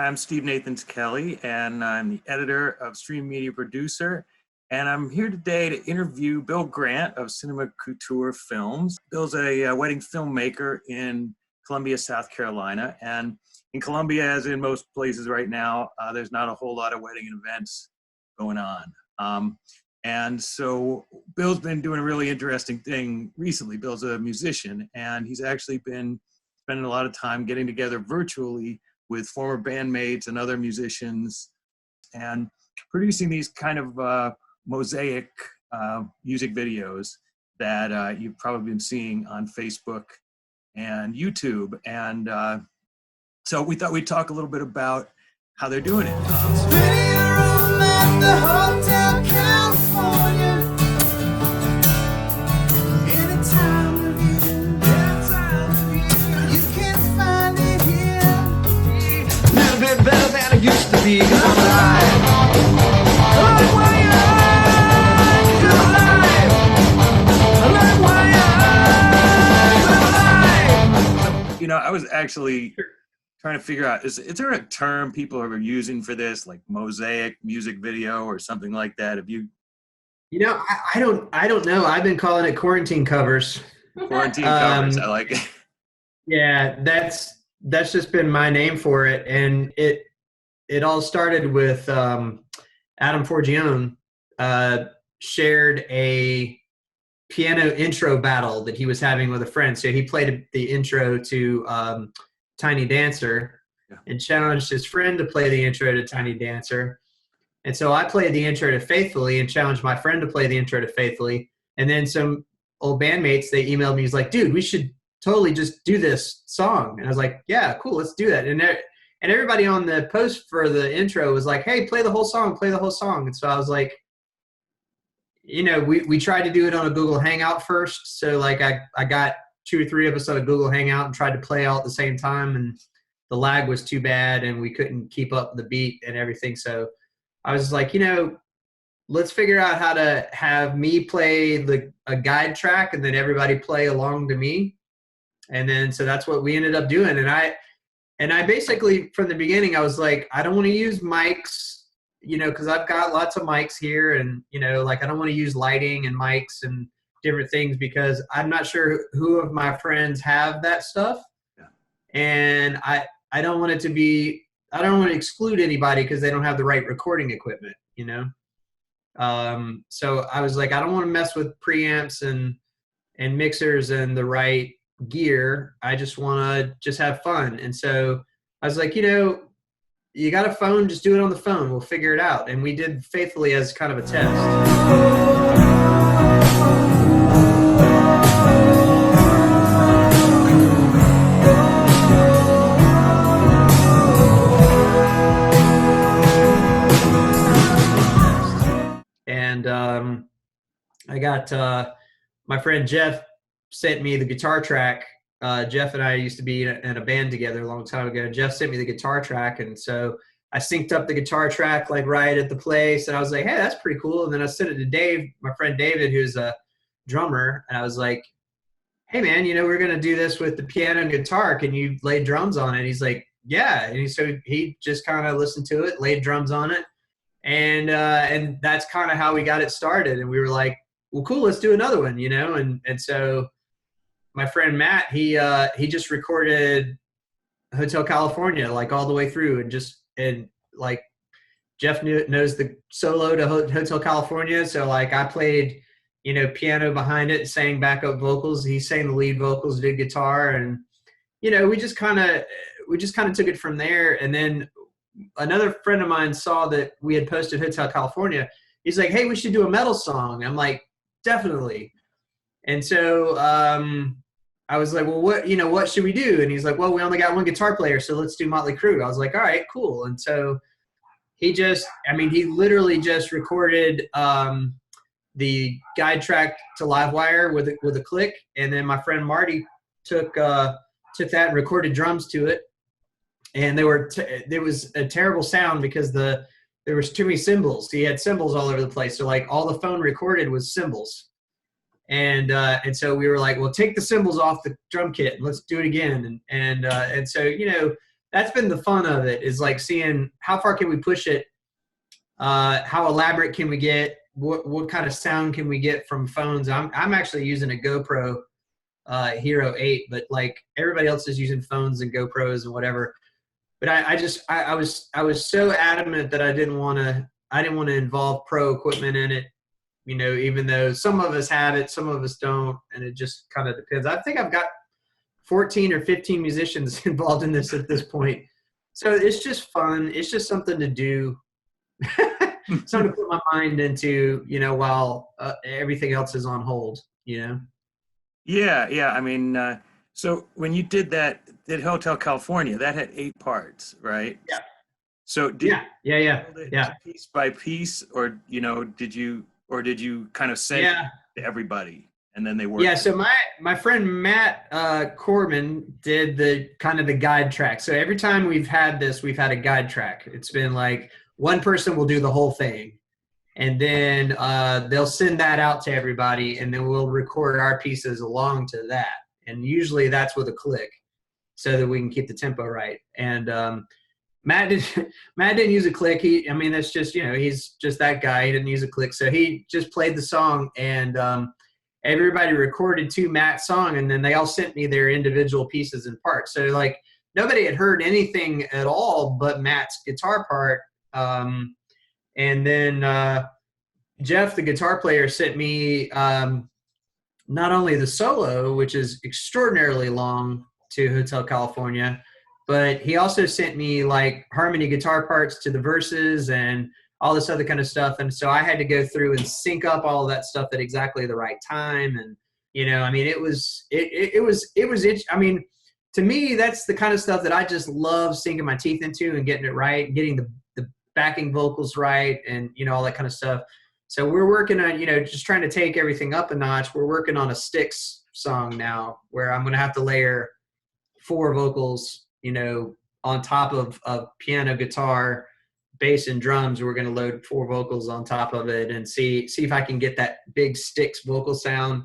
I'm Steve Nathans Kelly, and I'm the editor of Stream Media Producer. And I'm here today to interview Bill Grant of Cinema Couture Films. Bill's a wedding filmmaker in Columbia, South Carolina. And in Columbia, as in most places right now, there's not a whole lot of wedding events going on. And so Bill's been doing a really interesting thing recently. Bill's a musician, and he's actually been spending a lot of time getting together virtually with former bandmates and other musicians and producing these kind of mosaic music videos that you've probably been seeing on Facebook and YouTube. And so we thought we'd talk a little bit about how they're doing it. Better than it used to be, 'cause I'm alive. You know, I was actually trying to figure out, is there a term people are using for this, like mosaic music video or something like that? Have you? You know, I don't know. I've been calling it quarantine covers. Quarantine covers, I like it. Yeah, that's just been my name for it, and it all started with Adam Forgione shared a piano intro battle that he was having with a friend. So he played the intro to Tiny Dancer and challenged his friend to play the intro to Tiny Dancer. And so I played the intro to Faithfully and challenged my friend to play the intro to Faithfully. And then some old bandmates, they emailed me, he's like, dude, we should totally just do this song. And I was like, yeah, cool, let's do that. And everybody on the post for the intro was like, hey, play the whole song, play the whole song. And so I was like, you know, we tried to do it on a Google Hangout first. So like I got 2 or 3 of us on a Google Hangout and tried to play all at the same time. And the lag was too bad and we couldn't keep up the beat and everything. So I was like, you know, let's figure out how to have me play a guide track and then everybody play along to me. And then, so that's what we ended up doing. And I basically, from the beginning, I was like, I don't want to use mics, you know, because I've got lots of mics here and, you know, like I don't want to use lighting and mics and different things because I'm not sure who of my friends have that stuff. Yeah. And I don't want it to be, I don't want to exclude anybody because they don't have the right recording equipment, you know? So I was like, I don't want to mess with preamps and mixers and the right gear. I just want to just have fun. And so I was like, you know, you got a phone, just do it on the phone. We'll figure it out. And we did Faithfully as kind of a test. And I got my friend Jeff sent me the guitar track. Jeff and I used to be in a band together a long time ago. Jeff sent me the guitar track, and so I synced up the guitar track like right at the place, and I was like, hey, that's pretty cool. And then I sent it to Dave, my friend David, who's a drummer, and I was like, hey man, you know, we're gonna do this with the piano and guitar. Can you lay drums on it? He's like, yeah. And so he just kind of listened to it, laid drums on it, and that's kind of how we got it started. And we were like, well, cool, let's do another one, you know. And so my friend Matt, he just recorded Hotel California like all the way through, and like Jeff knows the solo to Hotel California, so like I played, you know, piano behind it, sang backup vocals. He sang the lead vocals, did guitar, and you know, we just kind of took it from there. And then another friend of mine saw that we had posted Hotel California. He's like, hey, we should do a metal song. I'm like, definitely. And so I was like, well, what should we do? And he's like, well, we only got one guitar player, so let's do Motley Crue. I was like, all right, cool. And so he literally just recorded the guide track to Livewire with a click. And then my friend Marty took that and recorded drums to it. And there was a terrible sound because there was too many cymbals. He had cymbals all over the place. So like all the phone recorded was cymbals. And so we were like, well, take the cymbals off the drum kit and let's do it again. And so, you know, that's been the fun of it, is like seeing how far can we push it, how elaborate can we get, what kind of sound can we get from phones. I'm actually using a GoPro Hero 8, but like everybody else is using phones and GoPros and whatever. But I was so adamant that I didn't want to involve pro equipment in it, you know, even though some of us have it, some of us don't, and it just kind of depends. I think I've got 14 or 15 musicians involved in this at this point. So it's just fun. It's just something to do, something to put my mind into, you know, while everything else is on hold, you know? Yeah. I mean, so when you did Hotel California, that had 8 parts, right? Yeah. So did Yeah. you build it piece by piece, or did you kind of send it to everybody and then they worked? Yeah. So my friend Matt Corman did the kind of the guide track. So every time we've had a guide track. It's been like one person will do the whole thing, and then they'll send that out to everybody, and then we'll record our pieces along to that. And usually that's with a click, so that we can keep the tempo right. And Matt didn't use a click. That's just, you know, he's just that guy. He didn't use a click, so he just played the song, and everybody recorded to Matt's song, and then they all sent me their individual pieces and parts. So like nobody had heard anything at all but Matt's guitar part. And then Jeff, the guitar player, sent me not only the solo, which is extraordinarily long, to Hotel California, but he also sent me like harmony guitar parts to the verses and all this other kind of stuff. And so I had to go through and sync up all of that stuff at exactly the right time. And, you know, I mean, I mean, to me, that's the kind of stuff that I just love sinking my teeth into and getting it right, getting the backing vocals right, and, you know, all that kind of stuff. So we're working on, you know, just trying to take everything up a notch. We're working on a Styx song now, where I'm going to have to layer 4 vocals, you know, on top of piano, guitar, bass, and drums. We're going to load 4 vocals on top of it and see if I can get that big Styx vocal sound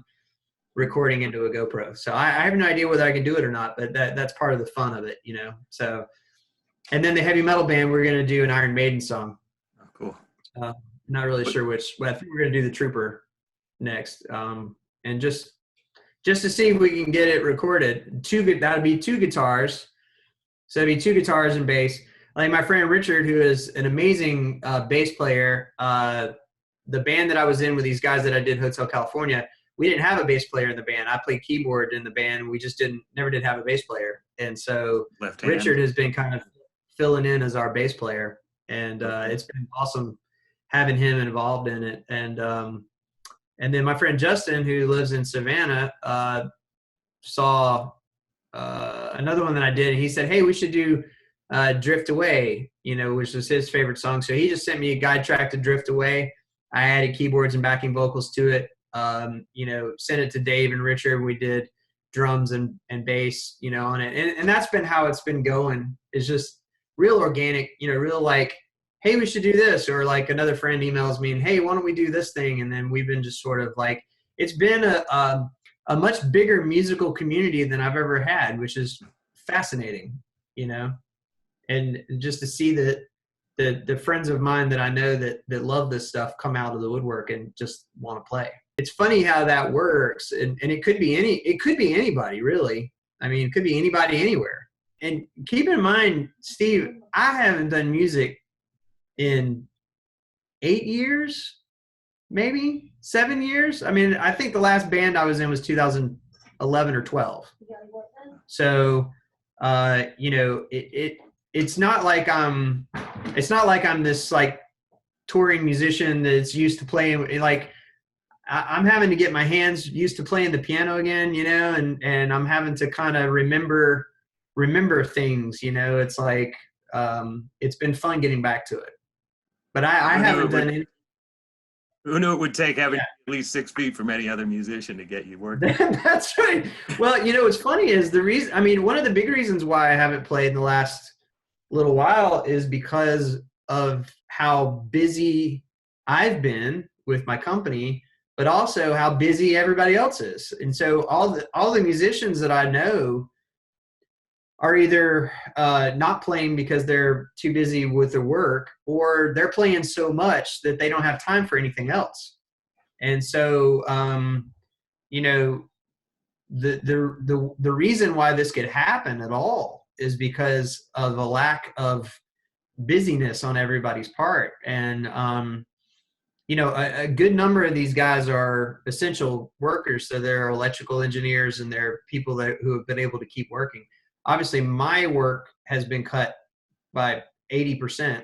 recording into a GoPro. So I have no idea whether I can do it or not, but that's part of the fun of it, you know. So, and then the heavy metal band, we're going to do an Iron Maiden song. Oh, cool. Not really sure which, but I think we're going to do the Trooper next. And just to see if we can get it recorded. That would be 2 guitars. So it'd be 2 guitars and bass. Like my friend Richard, who is an amazing bass player, the band that I was in with these guys that I did Hotel California, we didn't have a bass player in the band. I played keyboard in the band. We just never did have a bass player. And so Richard has been kind of filling in as our bass player. And it's been awesome having him involved in it. And then my friend Justin, who lives in Savannah, saw another one that I did. And he said, hey, we should do Drift Away, you know, which was his favorite song. So he just sent me a guide track to Drift Away. I added keyboards and backing vocals to it. You know, sent it to Dave and Richard. We did drums and bass, you know, on it. And that's been how it's been going. It's just real organic, you know, real like, hey, we should do this. Or like another friend emails me and, hey, why don't we do this thing? And then we've been just sort of like, it's been a much bigger musical community than I've ever had, which is fascinating, you know, and just to see that the friends of mine that I know that love this stuff come out of the woodwork and just want to play. It's funny how that works. And it could be anybody, really. I mean, it could be anybody anywhere. And keep in mind, Steve, I haven't done music in 8 years, maybe 7 years. I mean, I think the last band I was in was 2011 or 12. So, you know, it's not like I'm this like touring musician that's used to playing. Like I'm having to get my hands used to playing the piano again, you know, and I'm having to kind of remember things, you know. It's like it's been fun getting back to it. But I haven't done any. Who knew it would take having at least 6 feet from any other musician to get you working? That's right. Well, you know, what's funny is one of the big reasons why I haven't played in the last little while is because of how busy I've been with my company, but also how busy everybody else is. And so all the musicians that I know are either not playing because they're too busy with their work, or they're playing so much that they don't have time for anything else. And so, you know, the reason why this could happen at all is because of a lack of busyness on everybody's part. And you know, a good number of these guys are essential workers, so they're electrical engineers and they're people who have been able to keep working. Obviously my work has been cut by 80%,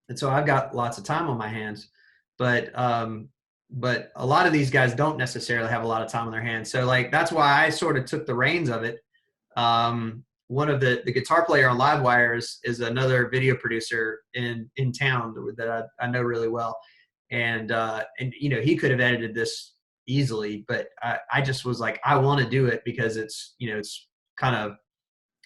and so I've got lots of time on my hands, but a lot of these guys don't necessarily have a lot of time on their hands. So like, that's why I sort of took the reins of it. One of the guitar player on Livewire is another video producer in town that I know really well. And you know, he could have edited this easily, but I just was like, I want to do it because it's, you know,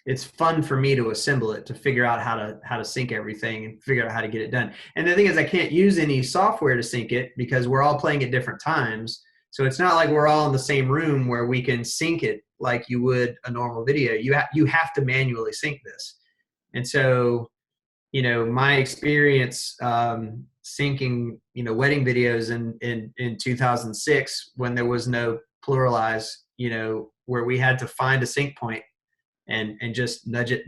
it's fun for me to assemble it, to figure out how to sync everything and figure out how to get it done. And the thing is, I can't use any software to sync it because we're all playing at different times. So it's not like we're all in the same room where we can sync it like you would a normal video. You have to manually sync this. And so, you know, my experience syncing, you know, wedding videos in 2006, when there was no pluralize, you know, where we had to find a sync point and just nudge it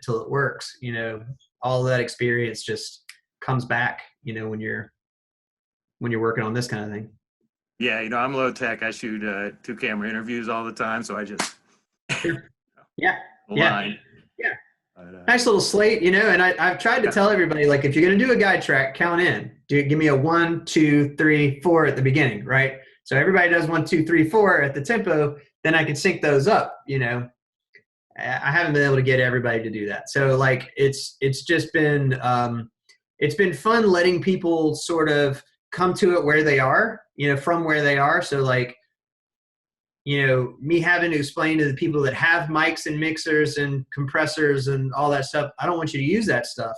till it works. You know, all that experience just comes back, you know, when you're working on this kind of thing. Yeah, you know, I'm low tech. I shoot 2-camera interviews all the time, so I just yeah. line. Yeah. Nice little slate, you know, and I've tried to tell everybody, like, if you're going to do a guide track, count in. Give me a 1, 2, 3, 4 at the beginning, right? So everybody does 1, 2, 3, 4 at the tempo, then I can sync those up, you know. I haven't been able to get everybody to do that. So like, it's just been, it's been fun letting people sort of come to it where they are, you know, from where they are. So like, you know, me having to explain to the people that have mics and mixers and compressors and all that stuff, I don't want you to use that stuff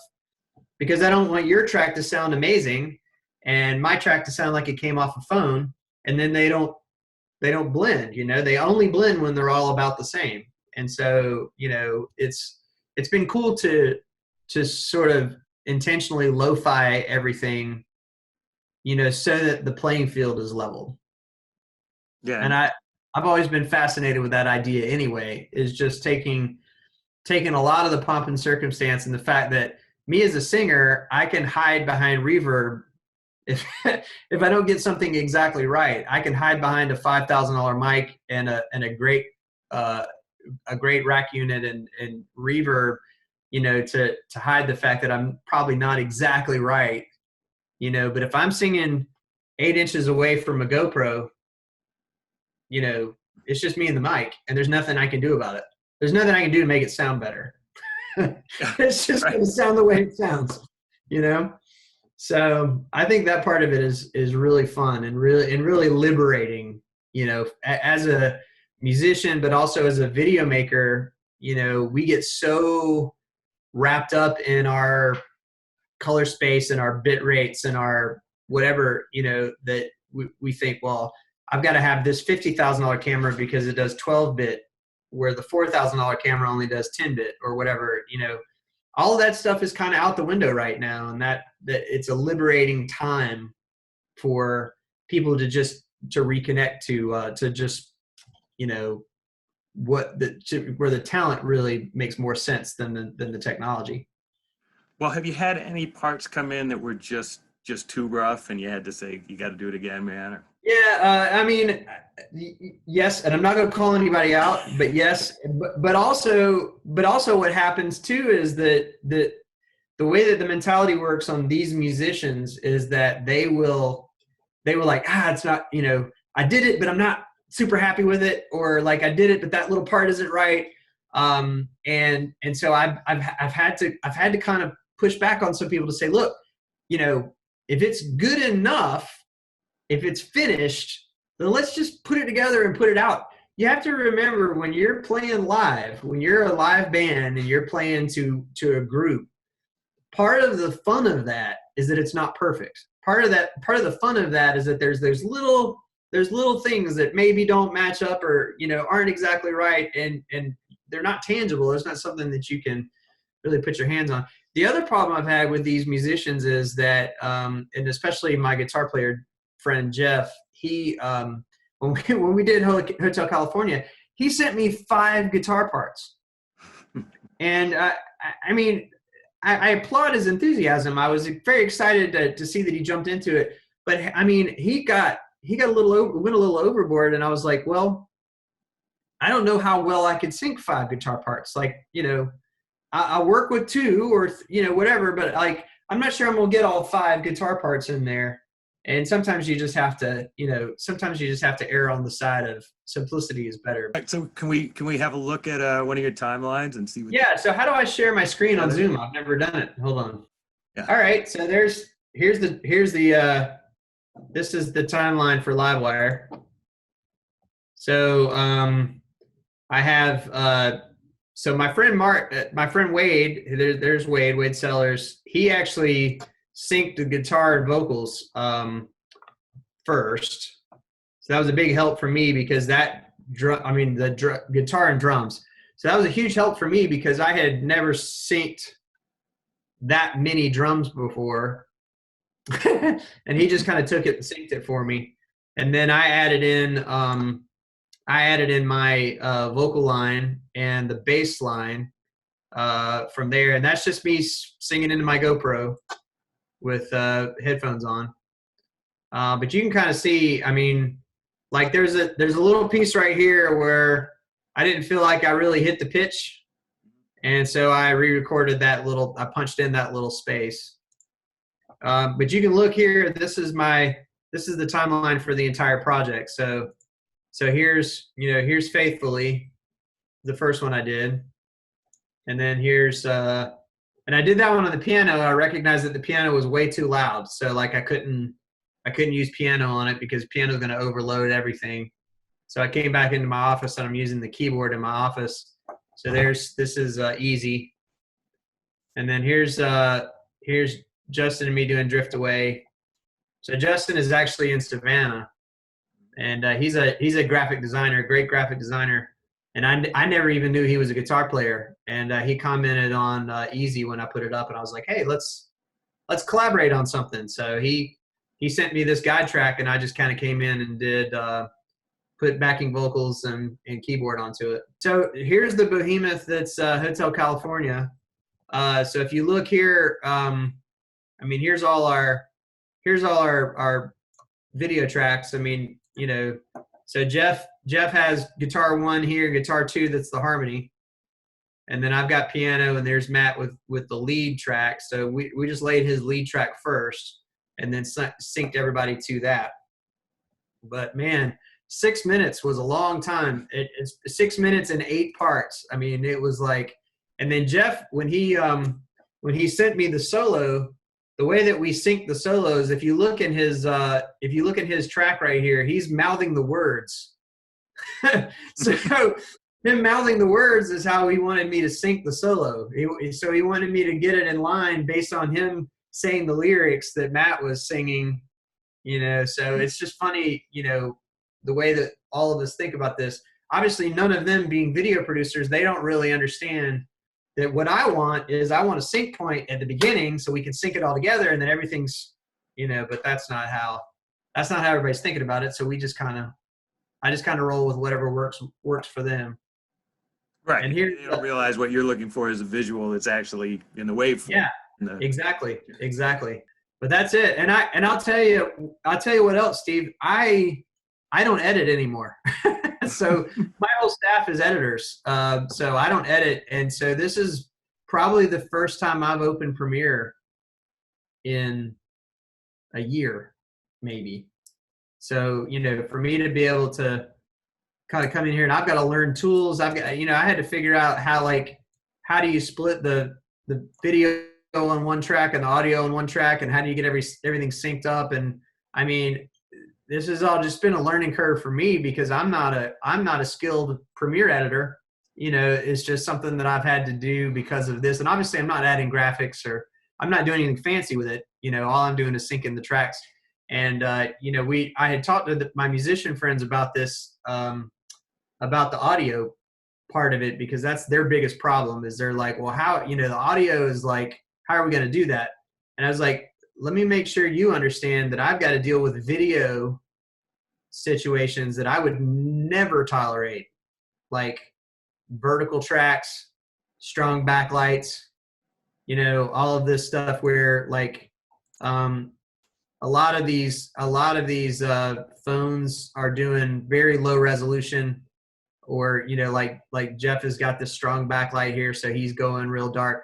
because I don't want your track to sound amazing and my track to sound like it came off a phone, and then they don't blend, you know. They only blend when they're all about the same. And so, you know, it's been cool to sort of intentionally lo-fi everything, you know, so that the playing field is leveled. Yeah. And I've always been fascinated with that idea anyway, is just taking a lot of the pomp and circumstance and the fact that me as a singer, I can hide behind reverb. If I don't get something exactly right, I can hide behind a $5,000 mic and a great rack unit and reverb, you know, to hide the fact that I'm probably not exactly right, you know. But if I'm singing 8 inches away from a GoPro, you know, it's just me and the mic, and there's nothing I can do about it. There's nothing I can do to make it sound better. It's just going to sound the way it sounds, you know? So I think that part of it is really fun and really liberating, you know, as a musician, but also as a video maker. You know, we get so wrapped up in our color space and our bit rates and our whatever, you know, that we think, well, I've got to have this $50,000 camera because it does 12-bit, where the $4,000 camera only does 10-bit or whatever, you know. All of that stuff is kind of out the window right now, and that it's a liberating time for people to reconnect to just, you know, where the talent really makes more sense than the technology. Well, have you had any parts come in that were just too rough and you had to say, you got to do it again, man? Or... Yeah, I mean, yes, and I'm not going to call anybody out, but yes, but also what happens too is that the way that the mentality works on these musicians is that they were like, it's not, you know, I did it, but I'm not super happy with it, or like I did it, but that little part isn't right, and so I've had to kind of push back on some people to say, look, you know, if it's good enough, if it's finished, then let's just put it together and put it out. You have to remember, when you're playing live, when you're a live band and you're playing to a group, part of the fun of that is that it's not perfect. Part of the fun of that is that there's little things that maybe don't match up or, you know, aren't exactly right, and they're not tangible. It's not something that you can really put your hands on. The other problem I've had with these musicians is that, and especially my guitar player friend Jeff, he when we did Hotel California, he sent me 5 guitar parts, and I mean, I applaud his enthusiasm. I was very excited to see that he jumped into it, but I mean, he went a little overboard, and I was like, well, I don't know how well I could sync 5 guitar parts. Like, you know, I work with 2 or, you know, whatever, but like, I'm not sure I'm going to get all 5 guitar parts in there. And sometimes you just have to, you know, err on the side of simplicity is better. Right, so can we have a look at one of your timelines and see what? Yeah. So how do I share my screen on Zoom? I've never done it. Hold on. Yeah. All right. So here's the this is the timeline for Livewire. So I have so my friend Wade, there's Wade Sellers. He actually synced the guitar and vocals first. So that was a big help for me because the guitar and drums. So that was a huge help for me because I had never synced that many drums before. And he just kind of took it and synced it for me. And then I added in my vocal line and the bass line from there. And that's just me singing into my GoPro with headphones on. But you can kind of see, I mean, like there's a little piece right here where I didn't feel like I really hit the pitch. And so I re-recorded I punched in that little space. But you can look here, this is the timeline for the entire project. So here's Faithfully, the first one I did. And then here's, and I did that one on the piano. I recognized that the piano was way too loud. So like I couldn't use piano on it because piano is going to overload everything. So I came back into my office and I'm using the keyboard in my office. So this is Easy. And then here's Justin and me doing Drift Away. So Justin is actually in Savannah. And he's a graphic designer, great graphic designer. And I never even knew he was a guitar player. And he commented on Easy when I put it up, and I was like, hey, let's collaborate on something. So he sent me this guide track, and I just kind of came in and did put backing vocals and keyboard onto it. So here's the behemoth that's Hotel California. So if you look here, I mean, here's all our video tracks. I mean, you know, so Jeff has guitar 1 here, guitar 2, that's the harmony. And then I've got piano, and there's Matt with the lead track. So we just laid his lead track first and then synced everybody to that. But man, 6 minutes was a long time. It's 6 minutes and 8 parts. I mean, it was like, and then Jeff, when he sent me the solo, the way that we sync the solos, if you look in his track right here, he's mouthing the words. So him mouthing the words is how he wanted me to sync the solo. So he wanted me to get it in line based on him saying the lyrics that Matt was singing, you know. So it's just funny, you know, the way that all of us think about this. Obviously, none of them being video producers, they don't really understand that what I want a sync point at the beginning so we can sync it all together and then everything's, you know, but that's not how everybody's thinking about it. So I just kind of roll with whatever works for them. Right. And here you don't realize what you're looking for is a visual that's actually in the waveform. Yeah, exactly. But that's it. And I'll tell you what else, Steve. I don't edit anymore. So my whole staff is editors. So I don't edit. And so this is probably the first time I've opened Premiere in a year, maybe. So, you know, for me to be able to kind of come in here, and I've got to learn tools. I've got, you know, I had to figure out how do you split the video on one track and the audio on one track, and how do you get everything synced up? And I mean, this has all just been a learning curve for me because I'm not a skilled Premiere editor. You know, it's just something that I've had to do because of this. And obviously I'm not adding graphics or I'm not doing anything fancy with it. You know, all I'm doing is syncing the tracks. And, you know, I had talked to my musician friends about this, about the audio. part of it, because that's their biggest problem. Is they're like, well, how, the audio is like, how are we going to do that? And I was like, let me make sure you understand that I've got to deal with video situations that I would never tolerate, like vertical tracks, strong backlights, all of this stuff where like a lot of these phones are doing very low resolution, or like Jeff has got this strong backlight here, so he's going real dark.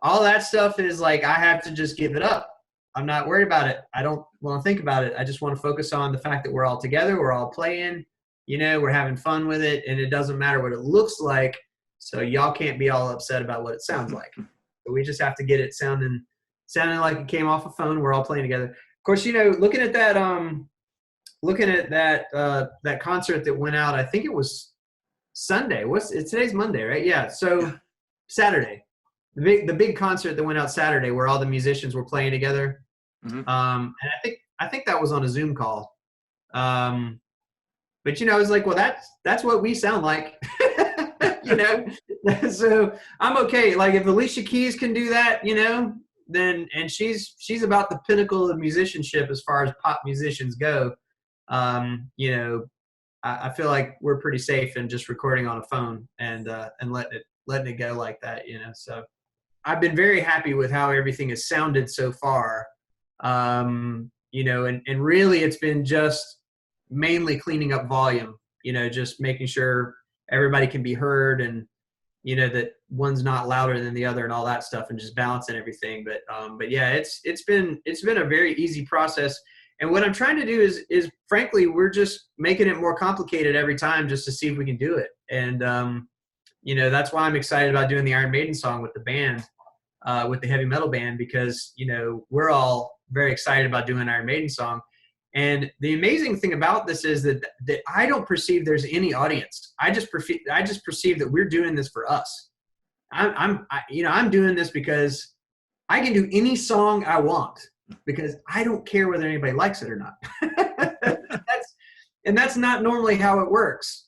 All that stuff is like, I have to just give it up. I'm not worried about it. I don't want to think about it. I just want to focus on the fact that we're all together, we're all playing, we're having fun with it, and it doesn't matter what it looks like. So y'all can't be all upset about what it sounds like. So we just have to get it sounding like it came off a phone. We're all playing together. Of course, looking at that that concert that went out, I think it was Sunday. Today's Monday, right? Yeah. So Saturday, the big concert that went out Saturday, where all the musicians were playing together. And I think that was on a Zoom call. But I was like, well, that's what we sound like. So I'm okay. Like, if Alicia Keys can do that, then, and she's about the pinnacle of musicianship as far as pop musicians go. I feel like we're pretty safe in just recording on a phone and letting it go like that, So I've been very happy with how everything has sounded so far. And really it's been just mainly cleaning up volume, just making sure everybody can be heard, and that one's not louder than the other and all that stuff, and just balancing everything. But yeah, it's been a very easy process. And what I'm trying to do is frankly, we're just making it more complicated every time, just to see if we can do it. And that's why I'm excited about doing the Iron Maiden song with the band, with the heavy metal band, because we're all very excited about doing an Iron Maiden song. And the amazing thing about this is that I don't perceive there's any audience. I just perceive that we're doing this for us. I'm doing this because I can do any song I want, because I don't care whether anybody likes it or not. That's not normally how it works.